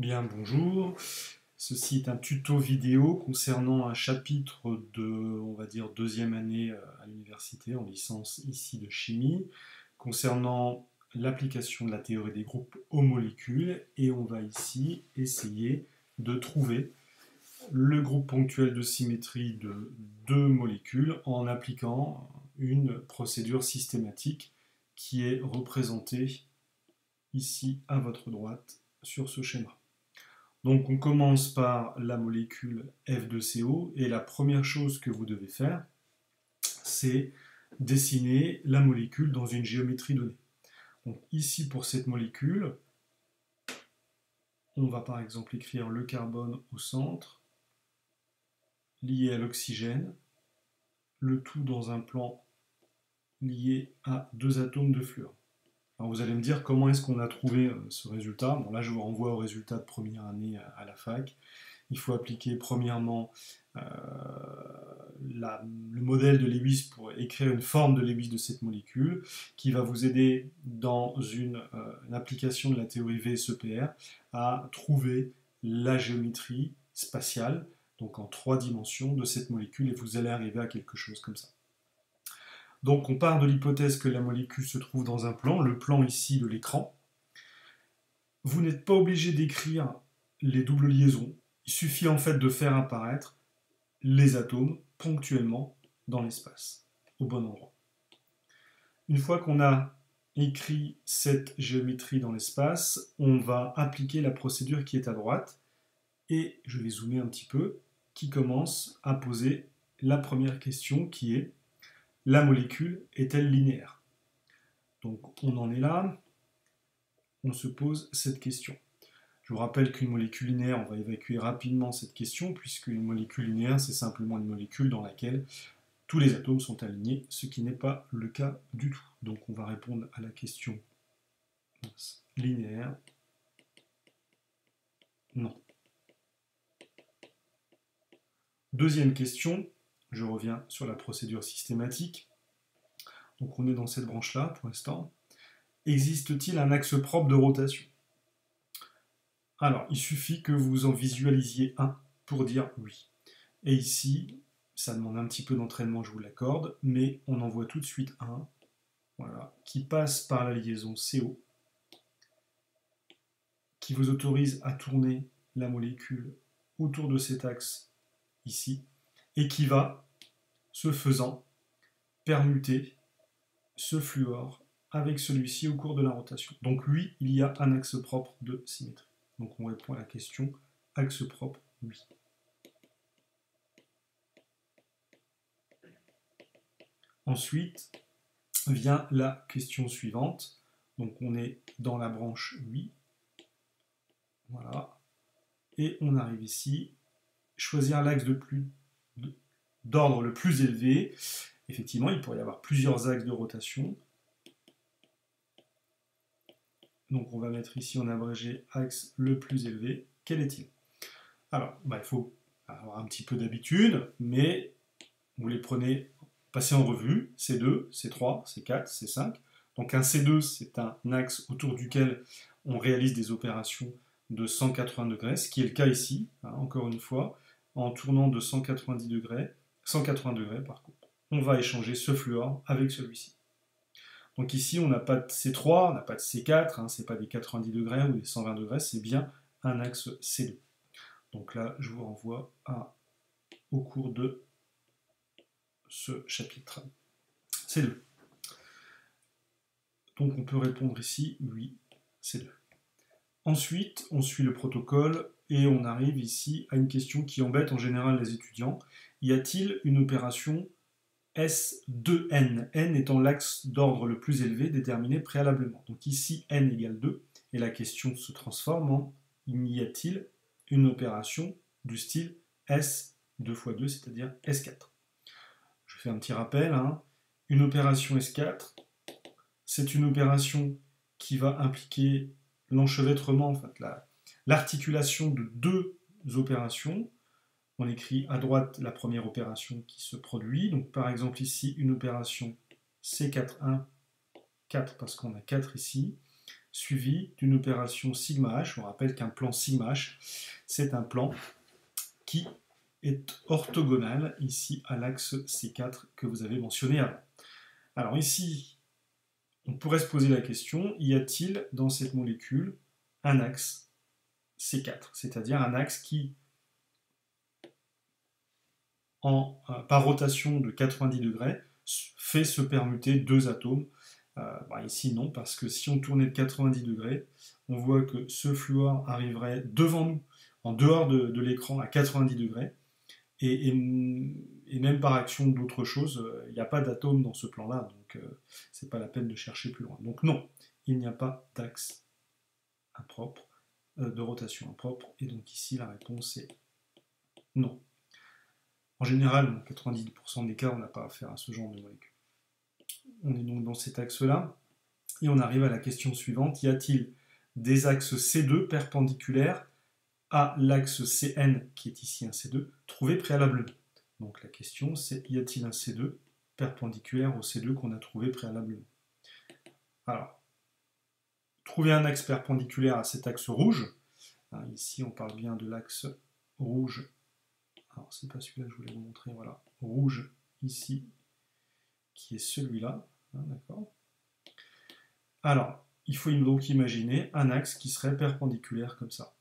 Bien, bonjour. Ceci est un tuto vidéo concernant un chapitre de, on va dire, deuxième année à l'université, en licence ici de chimie, concernant l'application de la théorie des groupes aux molécules. Et on va ici essayer de trouver le groupe ponctuel de symétrie de deux molécules en appliquant une procédure systématique qui est représentée ici à votre droite sur ce schéma. Donc on commence par la molécule F2CO et la première chose que vous devez faire, c'est dessiner la molécule dans une géométrie donnée. Donc ici pour cette molécule, on va par exemple écrire le carbone au centre, lié à l'oxygène, le tout dans un plan lié à deux atomes de fluor. Alors vous allez me dire comment est-ce qu'on a trouvé ce résultat. Bon là je vous renvoie au résultat de première année à la fac. Il faut appliquer premièrement euh, le modèle de Lewis pour écrire une forme de Lewis de cette molécule qui va vous aider dans une application de la théorie VSEPR à trouver la géométrie spatiale, donc en trois dimensions de cette molécule, et vous allez arriver à quelque chose comme ça. Donc on part de l'hypothèse que la molécule se trouve dans un plan, le plan ici de l'écran. Vous n'êtes pas obligé d'écrire les doubles liaisons, il suffit en fait de faire apparaître les atomes ponctuellement dans l'espace, au bon endroit. Une fois qu'on a écrit cette géométrie dans l'espace, on va appliquer la procédure qui est à droite, et je vais zoomer un petit peu, qui commence à poser la première question qui est: la molécule est-elle linéaire? Donc on en est là, on se pose cette question. Je vous rappelle qu'une molécule linéaire, on va évacuer rapidement cette question, puisqu'une molécule linéaire, c'est simplement une molécule dans laquelle tous les atomes sont alignés, ce qui n'est pas le cas du tout. Donc on va répondre à la question linéaire. Non. Deuxième question, je reviens sur la procédure systématique. Donc on est dans cette branche-là pour l'instant. Existe-t-il un axe propre de rotation? Alors, il suffit que vous en visualisiez un pour dire oui. Et ici, ça demande un petit peu d'entraînement, je vous l'accorde, mais on en voit tout de suite un, voilà, qui passe par la liaison CO, qui vous autorise à tourner la molécule autour de cet axe ici, et qui va, ce faisant, permuter ce fluor avec celui-ci au cours de la rotation. Donc oui, il y a un axe propre de symétrie. Donc on répond à la question axe propre, oui. Ensuite vient la question suivante. Donc on est dans la branche oui. Voilà. Et on arrive ici, choisir l'axe d'ordre le plus élevé. Effectivement, il pourrait y avoir plusieurs axes de rotation. Donc on va mettre ici en abrégé axe le plus élevé. Quel est-il? Alors, il faut avoir un petit peu d'habitude, mais vous les prenez, passez en revue, C2, C3, C4, C5. Donc un C2, c'est un axe autour duquel on réalise des opérations de 180 degrés, ce qui est le cas ici, hein, encore une fois, en tournant de 190 degrés, 180 degrés par contre. On va échanger ce fluor avec celui-ci. Donc ici, on n'a pas de C3, on n'a pas de C4, hein, ce n'est pas des 90 degrés ou des 120 degrés, c'est bien un axe C2. Donc là, je vous renvoie au cours de ce chapitre. C2. Donc on peut répondre ici, oui, C2. Ensuite, on suit le protocole et on arrive ici à une question qui embête en général les étudiants. Y a-t-il une opération S2N, N étant l'axe d'ordre le plus élevé déterminé préalablement? Donc ici, N égale 2, et la question se transforme en y a-t-il une opération du style S 2 x 2, c'est-à-dire S4? Je fais un petit rappel, hein. Une opération S4, c'est une opération qui va impliquer l'enchevêtrement, en fait, l'articulation de deux opérations. On écrit à droite la première opération qui se produit. Donc par exemple ici, une opération C4-1, 4 parce qu'on a 4 ici, suivi d'une opération sigma h. On rappelle qu'un plan sigma h, c'est un plan qui est orthogonal ici à l'axe C4 que vous avez mentionné avant. Alors ici, on pourrait se poser la question, y a-t-il dans cette molécule un axe C4, c'est-à-dire un axe qui, par rotation de 90 degrés, fait se permuter deux atomes. Ici non, parce que si on tournait de 90 degrés, on voit que ce fluor arriverait devant nous, en dehors de l'écran, à 90 degrés, et même par action d'autres choses, il n'y a pas d'atome dans ce plan-là, donc c'est pas la peine de chercher plus loin. Donc non, il n'y a pas d'axe impropre, de rotation impropre, et donc ici la réponse est non. En général, dans 90% des cas, on n'a pas affaire à ce genre de molécules. On est donc dans cet axe-là, et on arrive à la question suivante, y a-t-il des axes C2 perpendiculaires à l'axe CN, qui est ici un C2, trouvé préalablement? Donc la question c'est, y a-t-il un C2 perpendiculaire au C2 qu'on a trouvé préalablement? Alors, trouver un axe perpendiculaire à cet axe rouge, ici on parle bien de l'axe rouge, alors c'est pas celui-là que je voulais vous montrer, voilà, rouge ici, qui est celui-là, d'accord. Alors, il faut donc imaginer un axe qui serait perpendiculaire comme ça.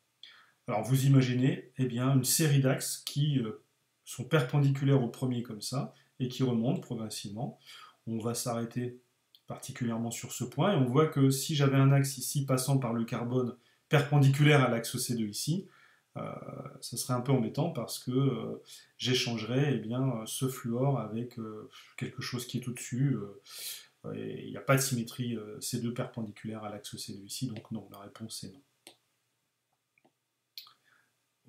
Alors vous imaginez une série d'axes qui sont perpendiculaires au premier comme ça, et qui remontent progressivement. On va s'arrêter particulièrement sur ce point, et on voit que si j'avais un axe ici passant par le carbone perpendiculaire à l'axe C2 ici, ça serait un peu embêtant parce que j'échangerais ce fluor avec quelque chose qui est au-dessus, et il n'y a pas de symétrie C2 perpendiculaire à l'axe C2 ici, donc non, la réponse est non.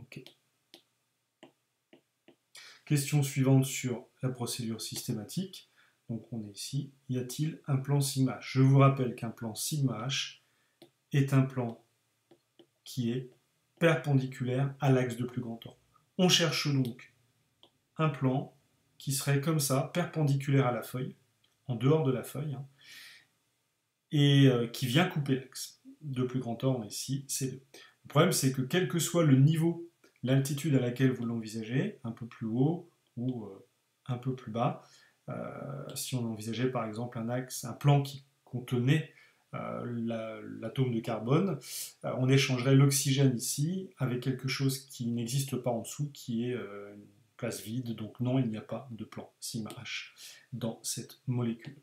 Ok. Question suivante sur la procédure systématique. Donc on est ici, y a-t-il un plan sigma h? Je vous rappelle qu'un plan sigma h est un plan qui est perpendiculaire à l'axe de plus grand ordre. On cherche donc un plan qui serait comme ça, perpendiculaire à la feuille, en dehors de la feuille, et qui vient couper l'axe de plus grand ordre ici, C2. Le problème c'est que quel que soit le niveau, l'altitude à laquelle vous l'envisagez, un peu plus haut ou un peu plus bas, si on envisageait par exemple un plan qui contenait l'atome de carbone, on échangerait l'oxygène ici avec quelque chose qui n'existe pas en dessous, qui est une place vide, donc non, il n'y a pas de plan sigma h dans cette molécule.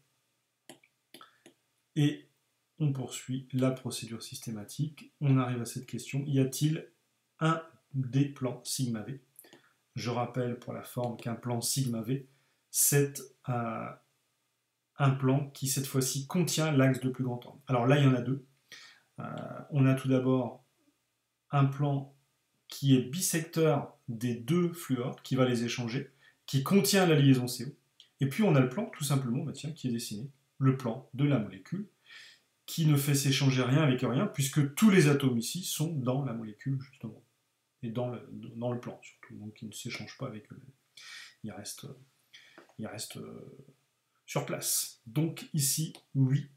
Et on poursuit la procédure systématique, on arrive à cette question, y a-t-il un des plans sigma V? Je rappelle pour la forme qu'un plan sigma V, c'est un plan qui cette fois-ci contient l'axe de plus grand angle. Alors là, il y en a deux. On a tout d'abord un plan qui est bisecteur des deux fluors, qui va les échanger, qui contient la liaison CO. Et puis on a le plan, tout simplement, qui est dessiné, le plan de la molécule, qui ne fait s'échanger rien avec rien, puisque tous les atomes ici sont dans la molécule, justement, et dans le plan, surtout, donc ils ne s'échangent pas avec eux-mêmes. Ils restent sur place. Donc ici, oui,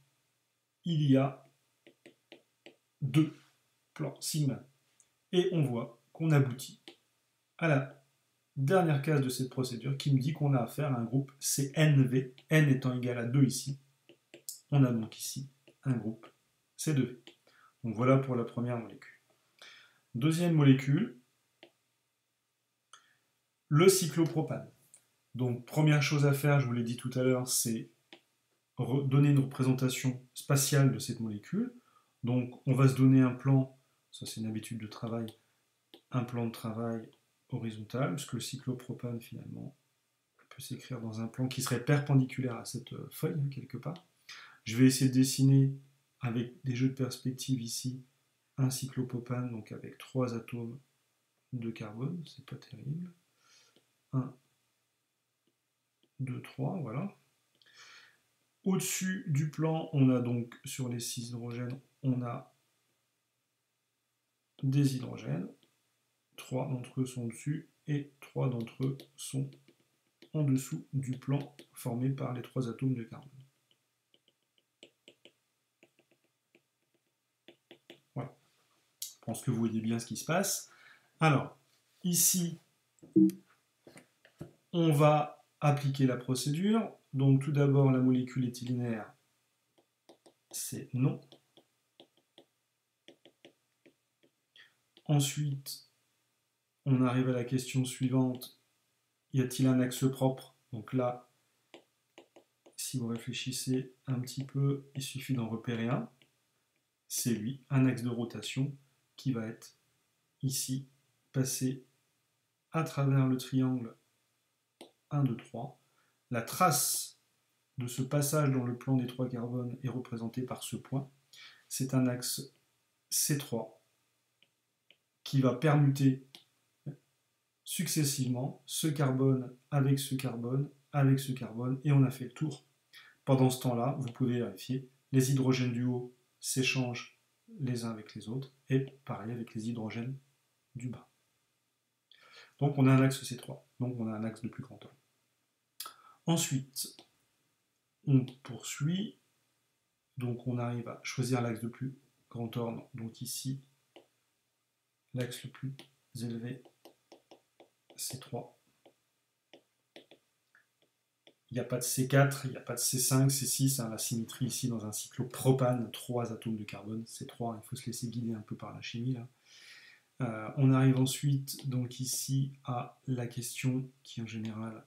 il y a deux plans sigma. Et on voit qu'on aboutit à la dernière case de cette procédure qui me dit qu'on a affaire à un groupe CNV, n étant égal à 2 ici. On a donc ici un groupe C2V. Donc voilà pour la première molécule. Deuxième molécule, le cyclopropane. Donc première chose à faire, je vous l'ai dit tout à l'heure, c'est donner une représentation spatiale de cette molécule. Donc on va se donner un plan, ça c'est une habitude de travail, un plan de travail horizontal, parce que le cyclopropane finalement peut s'écrire dans un plan qui serait perpendiculaire à cette feuille, quelque part. Je vais essayer de dessiner avec des jeux de perspective ici un cyclopropane, donc avec 3 atomes de carbone, c'est pas terrible. 1, 2, 3, voilà. Au-dessus du plan, on a donc sur les 6 hydrogènes, on a des hydrogènes. 3 d'entre eux sont au-dessus et 3 d'entre eux sont en dessous du plan formé par les 3 atomes de carbone. pense que vous voyez bien ce qui se passe. Alors, ici, on va appliquer la procédure. Donc tout d'abord, la molécule éthylinaire, c'est non. Ensuite, on arrive à la question suivante. Y a-t-il un axe propre? Donc là, si vous réfléchissez un petit peu, il suffit d'en repérer un. C'est lui, un axe de rotation qui va être ici, passé à travers le triangle 1, 2, 3. La trace de ce passage dans le plan des 3 carbones est représentée par ce point. C'est un axe C3 qui va permuter successivement ce carbone avec ce carbone, avec ce carbone, et on a fait le tour. Pendant ce temps-là, vous pouvez vérifier, les hydrogènes du haut s'échangent les uns avec les autres, et pareil avec les hydrogènes du bas. Donc on a un axe C3, donc on a un axe de plus grand ordre. Ensuite, on poursuit, donc on arrive à choisir l'axe de plus grand ordre, donc ici, l'axe le plus élevé, C3. Il n'y a pas de C4, il n'y a pas de C5, C6, hein, la symétrie ici dans un cyclopropane, 3 atomes de carbone, C3, il faut se laisser guider un peu par la chimie là. On arrive ensuite donc ici à la question qui en général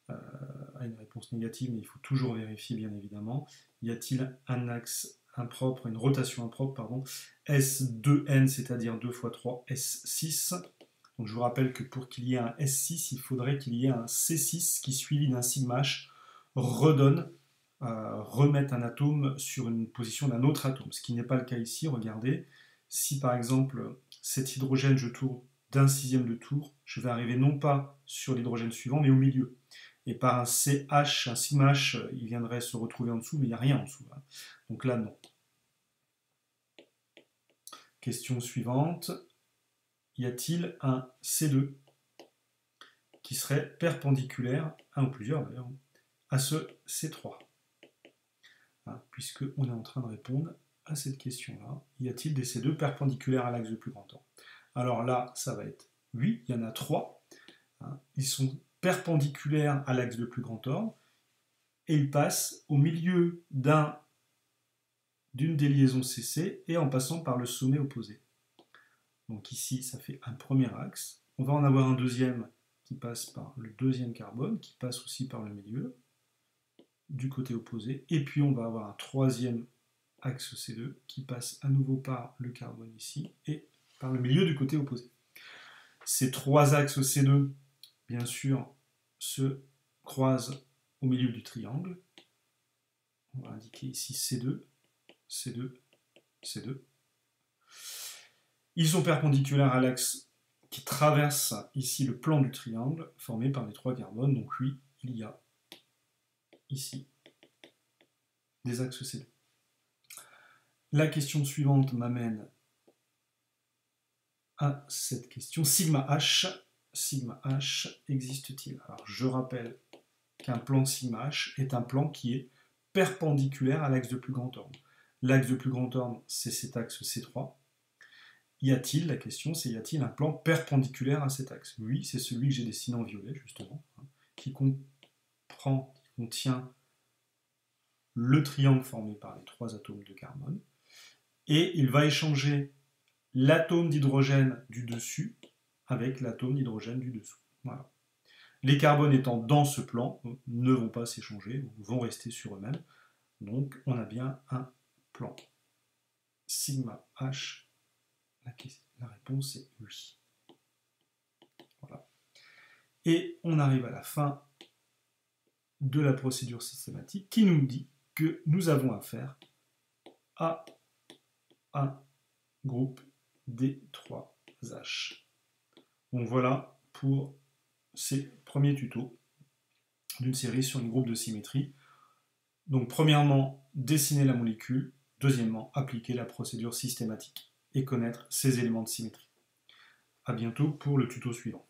a une réponse négative, mais il faut toujours vérifier bien évidemment. Y a-t-il un axe impropre, une rotation impropre, pardon, S2N, c'est-à-dire 2 x 3, S6. Donc je vous rappelle que pour qu'il y ait un S6, il faudrait qu'il y ait un C6 qui, suivi d'un sigma H, remette un atome sur une position d'un autre atome, ce qui n'est pas le cas ici. Regardez, si par exemple cet hydrogène je tourne d'un sixième de tour, je vais arriver non pas sur l'hydrogène suivant, mais au milieu. Et par un CH, un sigma H, il viendrait se retrouver en dessous, mais il n'y a rien en dessous. Hein. Donc là, non. Question suivante. Y a-t-il un C2 qui serait perpendiculaire, un ou plusieurs d'ailleurs, à ce C3 hein, puisqu'on est en train de répondre à cette question-là. Y a-t-il des C2 perpendiculaires à l'axe de plus grand ordre? Alors là, ça va être oui, il y en a 3. Hein, ils sont perpendiculaires à l'axe de plus grand ordre et ils passent au milieu d'une des liaisons CC et en passant par le sommet opposé. Donc ici, ça fait un premier axe. On va en avoir un deuxième qui passe par le deuxième carbone, qui passe aussi par le milieu, du côté opposé. Et puis on va avoir un troisième axe C2 qui passe à nouveau par le carbone ici et par le milieu du côté opposé. Ces 3 axes C2, bien sûr, se croisent au milieu du triangle. On va indiquer ici C2, C2, C2. Ils sont perpendiculaires à l'axe qui traverse ici le plan du triangle formé par les 3 carbones. Donc oui, il y a ici des axes C2. La question suivante m'amène à cette question. Sigma H existe-t-il? Alors je rappelle qu'un plan sigma H est un plan qui est perpendiculaire à l'axe de plus grand ordre. L'axe de plus grand ordre, c'est cet axe C3. Y a-t-il, la question c'est, y a-t-il un plan perpendiculaire à cet axe? Oui, c'est celui que j'ai dessiné en violet, justement, hein, qui contient le triangle formé par les 3 atomes de carbone, et il va échanger l'atome d'hydrogène du dessus avec l'atome d'hydrogène du dessous. Voilà. Les carbones étant dans ce plan ne vont pas s'échanger, vont rester sur eux-mêmes. Donc on a bien un plan sigma H. La réponse est oui. Voilà. Et on arrive à la fin de la procédure systématique qui nous dit que nous avons affaire à un groupe D3H. Donc voilà pour ces premiers tutos d'une série sur les groupes de symétrie. Donc premièrement, dessiner la molécule. Deuxièmement, appliquer la procédure systématique et connaître ces éléments de symétrie. A bientôt pour le tuto suivant.